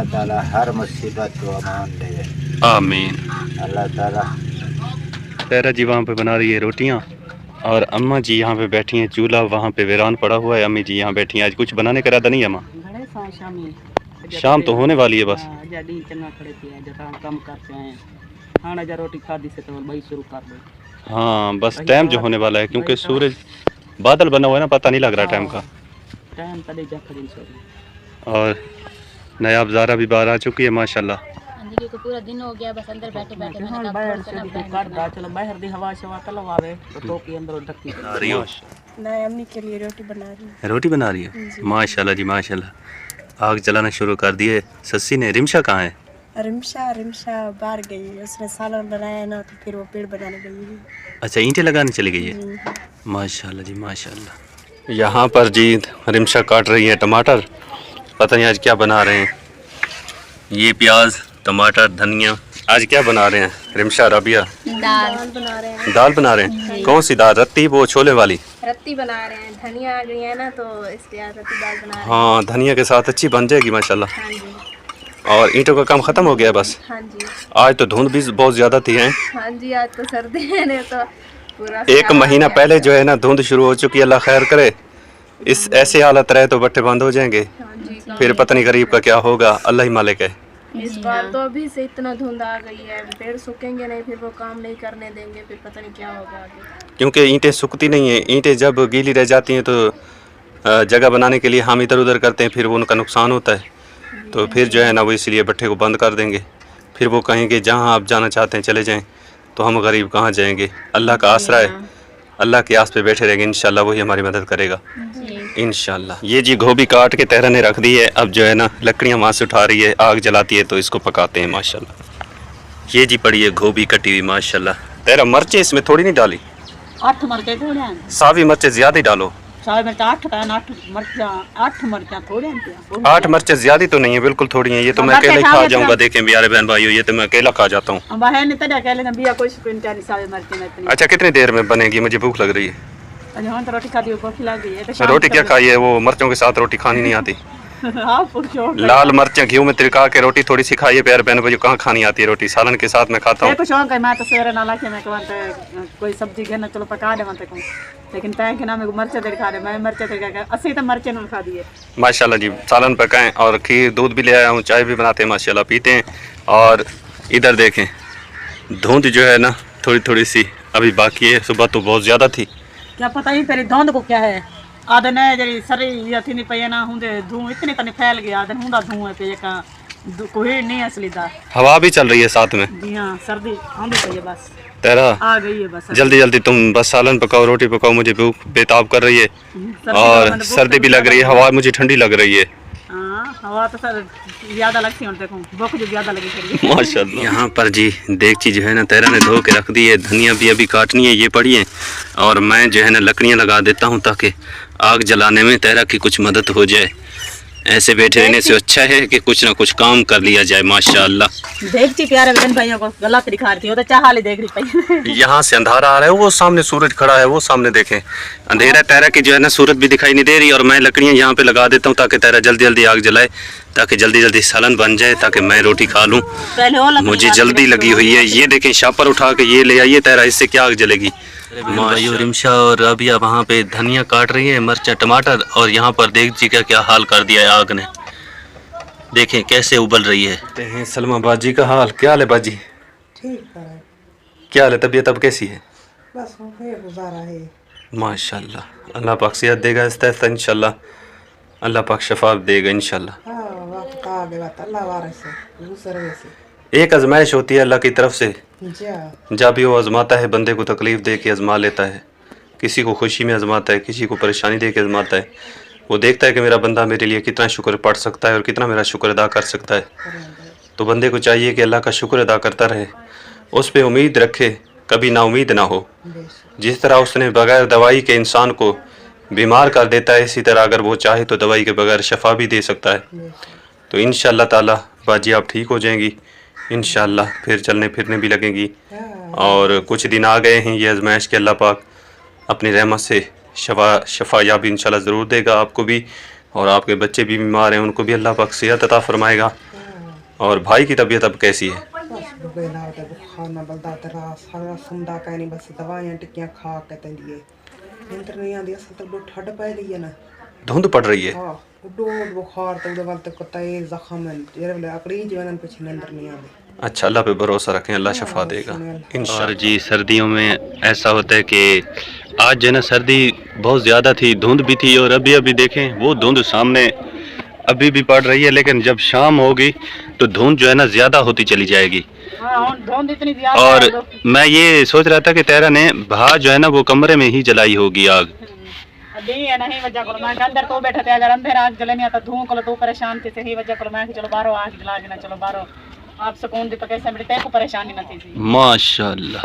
ताला हर मुसीबत को अमान दे। आमीन। अल्लाह ताला। तैरा जी वहाँ पे बना रही है रोटियाँ और अम्मा जी यहाँ पे बैठी हैं, चूल्हा वहाँ पे वीरान पड़ा हुआ है, अम्मी जी यहाँ बैठी हैं। आज कुछ बनाने का इरादा नहीं है अम्मा? शाम तो होने वाली है बस। रोटी खादी से तो भाई शुरू कर दो। हाँ बस टाइम जो होने वाला है, क्योंकि सूरज बादल बना हुआ है ना, पता नहीं लग रहा टाइम का। टाइम तले और नायाब ज़ारा भी बाहर आ चुकी है माशाल्लाह। को पूरा दिन हो गया बस अंदर बैठे बैठे मैंने कहा बाहर से भी करदा चलो बाहर दी हवा शवा तलवावे तो टोपी अंदर ढकी आ रही हो? मैं अम्मी के लिए रोटी बना रही हूँ। रोटी बना रही है माशाल्लाह जी माशाल्लाह। आग जलाना शुरू कर दिए सस्सी ने। रिमशा कहाँ है? रिमशा बाहर गई है, उसने सालन बनाया ना तो फिर वो पेड़ बनाने गई है। अच्छा ईंटें लगाने चली गई है। माशाल्लाह जी माशाल्लाह। यहाँ पर जी रिमशा काट रही है टमाटर, पता नहीं आज क्या बना रहे हैं। ये प्याज टमाटर धनिया। आज क्या बना रहे हैं रिमशा राबिया? दाल बना रहे हैं। दाल बना रहे हैं? कौन सी दाल? रत्ती वो छोले वाली? रत्ती बना रहे हैं, धनिया आ गई है ना तो इसलिए आज रत्ती दाल बना रहे हैं। हाँ धनिया के साथ अच्छी बन जाएगी माशाल्लाह। हाँ जी। और ईंटों का काम ख़त्म हो गया बस? हाँ जी। आज तो धुंध भी बहुत ज़्यादा थी हैं। हाँ जी आज तो सर्दी है ने तो पूरा एक महीना पहले जो है ना धुंध शुरू हो चुकी है, अल्लाह खैर करे। इस ऐसी हालत रहे तो बट्टे बंद हो जाएंगे, फिर पता नहीं गरीब का क्या होगा, अल्लाह ही मालिक है। इस बार तो अभी से इतना धुंध आ गई है, पेड़ सूखेंगे नहीं फिर वो काम नहीं करने देंगे, फिर पता नहीं क्या होगा आगे। क्योंकि ईंटें सूखती नहीं है, ईंटें जब गीली रह जाती हैं तो जगह बनाने के लिए हम इधर उधर करते हैं, फिर वो उनका नुकसान होता है। तो फिर जो है ना वो इसलिए भट्टे को बंद कर देंगे, फिर वो कहेंगे जहाँ आप जाना चाहते हैं चले जाएं, तो हम गरीब कहाँ जाएंगे। अल्लाह का आसरा है, अल्लाह के आस पे बैठे रहेंगे, इंशाल्लाह वही हमारी मदद करेगा इंशाल्लाह। ये जी गोभी काट के तहरा ने रख दी है, अब जो है ना लकड़ियाँ वहाँ से उठा रही है, आग जलाती है तो इसको पकाते हैं माशाल्लाह। ये जी पड़ी है गोभी कटी हुई माशाल्लाह। तेरा मिर्चें इसमें थोड़ी नहीं डाली? 8 मिर्चें थोड़े हैं। सावी मिर्चें ज़्यादा ही डालो। सावी मिर्च 8 का 8 मिर्चा थोड़े हैं। 8 मिर्चें ज़्यादा तो नहीं है, बिल्कुल थोड़ी हैं। ये तो मैं अकेला ही खा जाऊँगा। देखें प्यारे बहन भाइयों, ये तो मैं अकेला खा जाता हूँ। अच्छा कितनी देर में बनेगी? मुझे भूख लग रही है। रोटी खा दी, भूख लग गई है। रोटी क्या खाई है? वो मिर्चों के साथ रोटी खानी नहीं आती। लाल मिर्चें घी में तिलका के रोटी थोड़ी सी खाइए प्यारे बहन भाइयों, कहाँ खानी आती है रोटी? सालन के साथ मैं खाता हूँ। मैं तो सवेरे ना लाके मैं कोई सब्जी घेना चलो पका दे मत को, लेकिन तय के नाम में मिर्च खा रहे, मैं मिर्च असली तो मिर्च न खा दिए माशाल्लाह जी। सालन पकाएं और खीर दूध भी ले आया हूँ, चाय भी बनाते हैं माशाल्लाह, पीते हैं। और इधर देखें धुंध जो है ना थोड़ी थोड़ी सी अभी बाकी है, सुबह तो बहुत ज़्यादा थी। क्या पता ही तेरी धुंध को क्या है। आदन है जरी सरी या थी नहीं पे ना हुंदे धुआं इतने तने फैल गया, आदन हुंदा धुआं पे का कोई नहीं असली दा। हवा भी चल रही है साथ में। जी हां सर्दी आंदी पे बस तेरा आ गई है बस। जल्दी जल्दी तुम बस सालन पकाओ, रोटी पकाओ, मुझे भूख बेताब कर रही है और सर्दी भी लग रही है, हवा मुझे ठंडी लग रही है। हवा तो सर ज्यादा लगती है, देखो भूख जो ज्यादा लगी माशाल्लाह। यहाँ पर जी देगची जो है ना तेरा ने धो के रख दी है, धनिया भी अभी काटनी है, ये पड़ी है। और मैं जो है ना लकड़ियाँ लगा देता हूँ ताकि आग जलाने में तेरा की कुछ मदद हो जाए। ऐसे बैठे रहने से अच्छा है कि कुछ ना कुछ काम कर लिया जाए माशाल्लाह। देखती प्यारे बहन भाइयों को गला दिखा रही हो तो चाह ले देख रही। यहाँ से अंधारा आ रहा है, वो सामने सूरज खड़ा है, वो सामने देखें अंधेरा तेरा की जो है ना सूरज भी दिखाई नहीं दे रही। और मैं लकड़ियाँ यहाँ पे लगा देता हूँ ताकि तेरा जल्दी जल्दी आग जलाए, ताकि जल्दी जल्दी सालन बन जाए, ताकि मैं रोटी खा लूँ। मुझे जल्दी लगी हुई है। ये देखें शापर उठा के ये ले आइए तेरा, इससे क्या आग जलेगी। भाइयों रिमशा और राबिया वहाँ पे धनिया काट रही है, मिर्चा टमाटर, और यहाँ पर देगची का क्या हाल कर दिया है आग ने। देखें कैसे उबल रही है। सलमा बाजी का हाल क्या हाल है बाजी? ठीक है। क्या हाल है? तबीयत अब कैसी है? बस गुजारा है माशाल्लाह। अल्लाह पाक सेहत देगा आहिस्ता इंशाल्लाह, अल्लाह पाक शफा देगा इंशाल्लाह। एक आजमाइश होती है अल्लाह की तरफ से, जब भी वो आजमाता है बंदे को तकलीफ़ दे के आजमा लेता है, किसी को खुशी में आजमाता है, किसी को परेशानी दे के आजमाता है। वो देखता है कि मेरा बंदा मेरे लिए कितना शुक्र पढ़ सकता है और कितना मेरा शुक्र अदा कर सकता है। तो बंदे को चाहिए कि अल्लाह का शुक्र अदा करता रहे, उस पर उम्मीद रखे, कभी ना उम्मीद ना हो। जिस तरह उसने बगैर दवाई के इंसान को बीमार कर देता है, इसी तरह अगर वो चाहे तो दवाई के बगैर शफा भी दे सकता है। तो इंशाअल्लाह ताला बाजी आप ठीक हो जाएंगी इंशाअल्लाह, फिर चलने फिरने भी लगेंगी। और कुछ दिन आ गए हैं ये आजमाइश के, अल्लाह पाक अपनी रहमत से शफा याबी इंशाअल्लाह ज़रूर देगा आपको भी, और आपके बच्चे भी बीमार हैं उनको भी अल्लाह पाक सेहत अता फरमाएगा। और भाई की तबीयत अब कैसी है? बस बेला होता है, बुखार ना बलदा तेरा सारा सुनदा का नहीं, बस दवाइयां टिक्कियां खा के तंदिए नींद नहीं आती। असल तो डो ठंड पै गई है ना, धुंध पड़ रही है। हाँ डो बुखार तो वाल तक कतई जख्म है ये वाले अकड़ी जीवन पे नींद नहीं आती। अच्छा, अल्लाह पे भरोसा रखें, अल्लाह शफा देगा इंशाअल्लाह। और जी सर्दियों में ऐसा होता है कि आज जो है ना सर्दी बहुत ज़्यादा थी, धुंध भी थी, और अभी अभी देखें वो धुंध सामने अभी भी पड़ रही है, लेकिन जब शाम होगी तो धुंध जो है ना ज़्यादा होती चली जाएगी। हाँ, धुंध इतनी ज्यादा और है, मैं ये सोच रहा था कि तेरा ने भा जो है ना वो कमरे में ही जलाई होगी आग। अभी है नहीं वजह को मैं अंदर तो बैठे थे, अगर अंदर आग जले नहीं आता धुआं को तो परेशान थे, सही वजह को मैं चलो बाहर आग जला के ना चलो बाहर आप सुकून दी पके से मेरे ते को परेशानी न थी। माशाल्लाह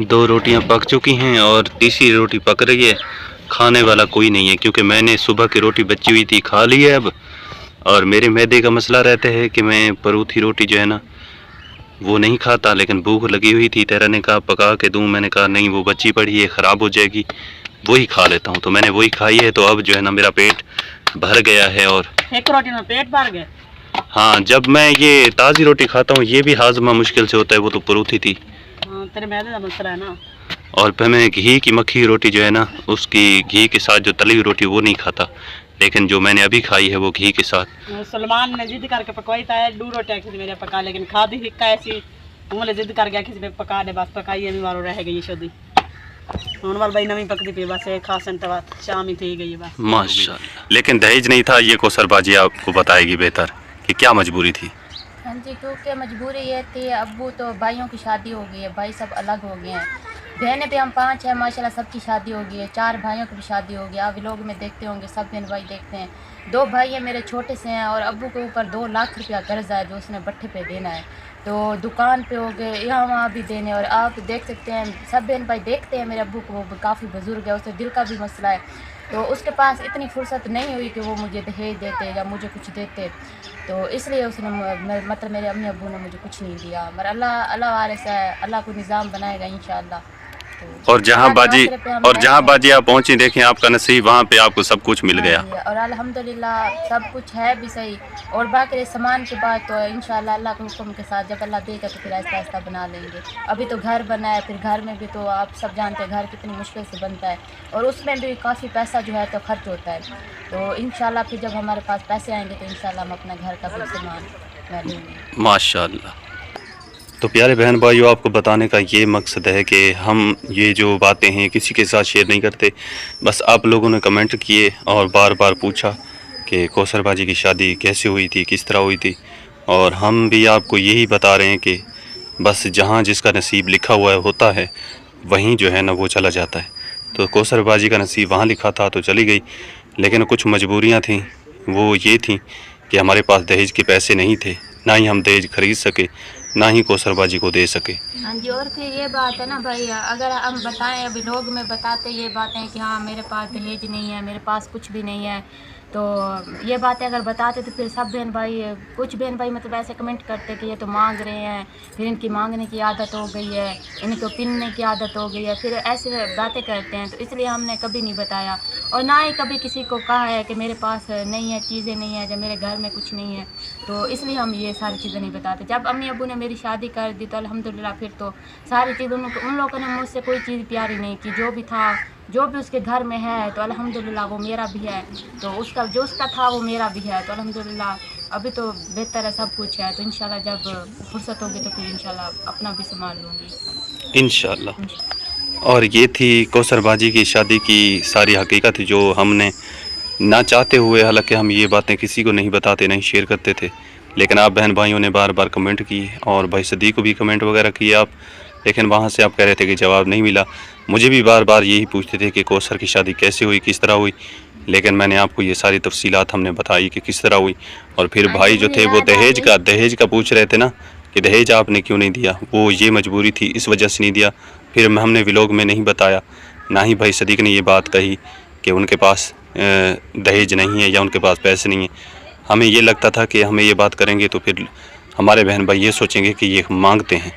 2 रोटियां पक चुकी हैं और तीसरी रोटी पक रही है। खाने वाला कोई नहीं है क्योंकि मैंने सुबह की रोटी बची हुई थी खा ली है अब, और मेरे मैदे का मसला रहता है कि मैं परूथी रोटी जो है ना वो नहीं खाता, लेकिन भूख लगी हुई थी। तेरा ने कहा पका के दूं, मैंने कहा नहीं वो बची पड़ी है ख़राब हो जाएगी, वही खा लेता हूँ। तो मैंने वही खाई है, तो अब जो है ना मेरा पेट भर गया है। और एक रोटी में पेट भर गया। हाँ, जब मैं ये ताज़ी रोटी खाता हूँ ये भी हाजमा मुश्किल से होता है, वो तो परूथी थी। हाँ, तेरे मैदे का मसला है ना। और फिर मैं घी की मक्खी रोटी जो है ना उसकी घी के साथ जो तली हुई रोटी वो नहीं खाता, लेकिन जो मैंने अभी खाई है वो घी के साथ। सलमान ने जिद करके पकवाई था 2 रोटियां किसी मेरे पका, लेकिन खादी हिक्का ऐसी उन्होंने जिद कर गया किसी पे पका दे, बस पकाई अभी वारो रह गई शोदी उन वाल भाई नवी पकती पी, बस एक खासन तो बात शाम ही थी गई बस माशाल्लाह। लेकिन दहेज नहीं था, ये कौसरबाजी आपको बताएगी बेहतर कि क्या मजबूरी थी। हाँ जी, क्योंकि मजबूरी ये थी, अब्बू तो भाइयों की शादी हो गई है, भाई सब अलग हो गए हैं, बहनें भी हम 5 हैं माशाल्लाह, सबकी शादी हो गई है, 4 भाइयों की भी शादी हो गई। आप लोग में देखते होंगे सब बहन भाई देखते हैं। 2 भाई हैं मेरे छोटे से हैं, और अब्बू के ऊपर 2 लाख रुपया कर्जा है जो उसने भट्ठे पे देना है, तो दुकान पे हो गए यहाँ वहाँ भी देने। और आप देख सकते हैं सब बहन भाई देखते हैं मेरे अब्बू को, वो काफ़ी बुज़ुर्ग है, उससे दिल का भी मसला है, तो उसके पास इतनी फुर्सत नहीं हुई कि वो मुझे दहेज देते या मुझे कुछ देते, तो इसलिए उसने मतलब मेरे अम्मी अब्बू ने मुझे कुछ नहीं दिया। मगर अल्लाह वारिस है, अल्लाह को निज़ाम बनाएगा इंशाअल्लाह। और जहाँ बाजी आप पहुँची, देखें आपका नसीब, वहाँ पे आपको सब कुछ मिल गया और अल्हम्दुलिल्लाह सब कुछ है भी सही। और बाकी सामान के बाद तो इंशाअल्लाह अल्लाह के हुक्म के साथ जब अल्लाह देगा तो फिर आहिस्ता आहिस्ता बना लेंगे। अभी तो घर बना है, फिर घर में भी तो आप सब जानते हैं घर कितनी मुश्किल से बनता है, और उसमें भी काफ़ी पैसा जो है तो खर्च होता है, तो इंशाअल्लाह फिर जब हमारे पास पैसे आएंगे तो इंशाअल्लाह हम अपना घर का भी सामान मैं लूँगी माशाअल्लाह। तो प्यारे बहन भाइयों, आपको बताने का ये मकसद है कि हम ये जो बातें हैं किसी के साथ शेयर नहीं करते। बस आप लोगों ने कमेंट किए और बार बार पूछा कि कौसरबाजी की शादी कैसे हुई थी, किस तरह हुई थी, और हम भी आपको यही बता रहे हैं कि बस जहाँ जिसका नसीब लिखा हुआ होता है वहीं जो है ना वो चला जाता है। तो कौसरबाजी का नसीब वहाँ लिखा था तो चली गई, लेकिन कुछ मजबूरियाँ थीं, वो ये थी कि हमारे पास दहेज के पैसे नहीं थे, ना ही हम दहेज खरीद सके, ना ही कौसरबाजी को दे सके। हाँ जी, और फिर ये बात है ना भाई, अगर हम बताएं अभी लोग में बताते ये बातें कि हाँ मेरे पास दहेज नहीं है, मेरे पास कुछ भी नहीं है, तो ये बातें अगर बताते तो फिर सब बहन भाई, कुछ बहन भाई मतलब ऐसे कमेंट करते कि ये तो मांग रहे हैं, फिर इनकी मांगने की आदत हो गई है, इनको पिनने की आदत हो गई है, फिर ऐसे बातें करते हैं, तो इसलिए हमने कभी नहीं बताया और ना ही कभी किसी को कहा है कि मेरे पास नहीं है, चीज़ें नहीं है, जब मेरे घर में कुछ नहीं है, तो इसलिए हम ये सारी चीज़ें नहीं बताते। जब अम्मी अब्बू ने मेरी शादी कर दी तो अल्हम्दुलिल्लाह फिर तो सारी चीज़ उन लोगों ने मुझसे कोई चीज़ प्यारी नहीं की, जो भी था जो भी उसके घर में है तो अल्हम्दुलिल्लाह वो मेरा भी है, तो उसका जो उसका था वो मेरा भी है, तो अल्हम्दुलिल्लाह अभी तो बेहतर है, सब कुछ है, तो इंशाल्लाह जब फुर्सत होगी तो फिर इंशाल्लाह अपना भी संभाल लूँगी इंशाल्लाह। और ये थी कौसरबाजी की शादी की सारी हकीकत जो हमने ना चाहते हुए, हालांकि हम ये बातें किसी को नहीं बताते, नहीं शेयर करते थे, लेकिन आप बहन भाइयों ने बार बार कमेंट किए और भाई सदीक को भी कमेंट वगैरह किए आप, लेकिन वहाँ से आप कह रहे थे कि जवाब नहीं मिला। मुझे भी बार बार यही पूछते थे कि कौसर की शादी कैसे हुई, किस तरह हुई, लेकिन मैंने आपको ये सारी तफसीलात हमने बताई कि किस तरह हुई। और फिर भाई जो थे वो दहेज का पूछ रहे थे ना कि दहेज आपने क्यों नहीं दिया, वो ये मजबूरी थी इस वजह से नहीं दिया। फिर हमने व्लॉग में नहीं बताया, ना ही भाई सदीक ने ये बात कही कि उनके पास दहेज नहीं है या उनके पास पैसे नहीं है। हमें ये लगता था कि हमें ये बात करेंगे तो फिर हमारे बहन भाई ये सोचेंगे कि ये मांगते हैं,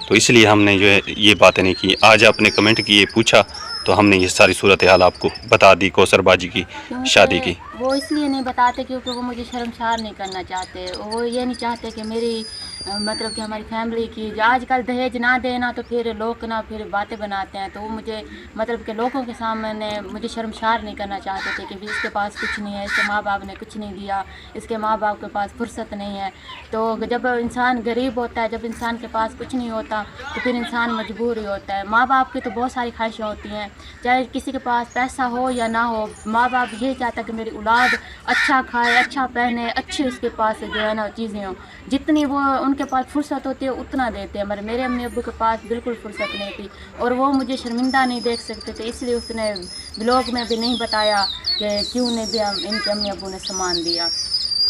तो इसलिए हमने जो है ये बातें नहीं की। आज आपने कमेंट किए, पूछा, तो हमने ये सारी सूरत हाल आपको बता दी कौसरबाजी की शादी की। वो इसलिए नहीं बताते क्योंकि वो मुझे शर्मसार नहीं करना चाहते। वो ये नहीं चाहते कि मेरी मतलब कि हमारी फैमिली की जो आजकल दहेज ना देना तो फिर लोग ना फिर बातें बनाते हैं, तो वो मुझे मतलब कि लोगों के सामने मुझे शर्मसार नहीं करना चाहते थे कि भी इसके पास कुछ नहीं है, इसके माँ बाप ने कुछ नहीं दिया, इसके माँ बाप के पास फुर्सत नहीं है। तो जब इंसान गरीब होता है, जब इंसान के पास कुछ नहीं होता तो फिर इंसान मजबूर ही होता है। माँ बाप की तो बहुत सारी ख्वाहिशें होती हैं, चाहे किसी के पास पैसा हो या ना हो, माँ बाप यही चाहता है कि मेरी औलाद अच्छा खाए, अच्छा पहने, अच्छी उसके पास जो है ना चीज़ें हों। जितनी वो उनके पास फुर्सत होती है उतना देते हैं, मगर मेरे अम्मी अब्बू के पास बिल्कुल फुर्सत नहीं थी और वो मुझे शर्मिंदा नहीं देख सकते थे, इसलिए उसने ब्लॉग में भी नहीं बताया कि क्यों नहीं दिया, इनके अम्मी अब्बू ने सामान दिया।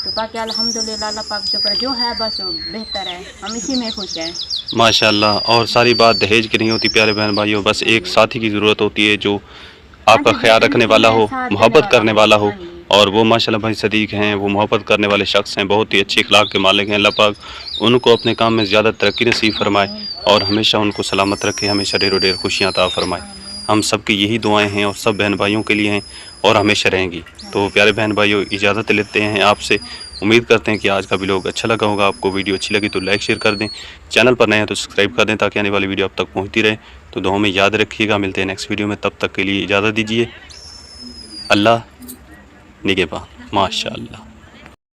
तो बाकी अल्हम्दुलिल्लाह, अल्लाह पाक शुक्र, जो है बस वो बेहतर है, हम इसी में खुश हैं माशाल्लाह। और सारी बात दहेज की नहीं होती प्यारे बहन भाइयों, बस एक साथी की ज़रूरत होती है जो आपका ख्याल रखने वाला हो, मोहब्बत करने वाला हो। और वो माशाल्लाह भाई सदीक हैं, वो मोहब्बत करने वाले शख्स हैं, बहुत ही अच्छी अखलाक के मालिक हैं। अल्लाह पाक उनको अपने काम में ज़्यादा तरक्की नसीब फरमाए और हमेशा उनको सलामत रखे, हमेशा ढेरों ढेर खुशियाँ अता फरमाए। हम सब की यही दुआएं हैं और सब बहन भाइयों के लिए हैं और हमेशा रहेंगी। तो प्यारे बहन भाइयों, इजाज़त लेते हैं आपसे। उम्मीद करते हैं कि आज का व्लॉग अच्छा लगा होगा आपको। वीडियो अच्छी लगी तो लाइक शेयर कर दें, चैनल पर नए हैं तो सब्सक्राइब कर दें ताकि आने वाली वीडियो आप तक पहुँचती रहे। तो दुआओं में याद रखिएगा, मिलते हैं नेक्स्ट वीडियो में, तब तक के लिए इजाज़त दीजिए। अल्लाह निगहबान। माशाअल्लाह।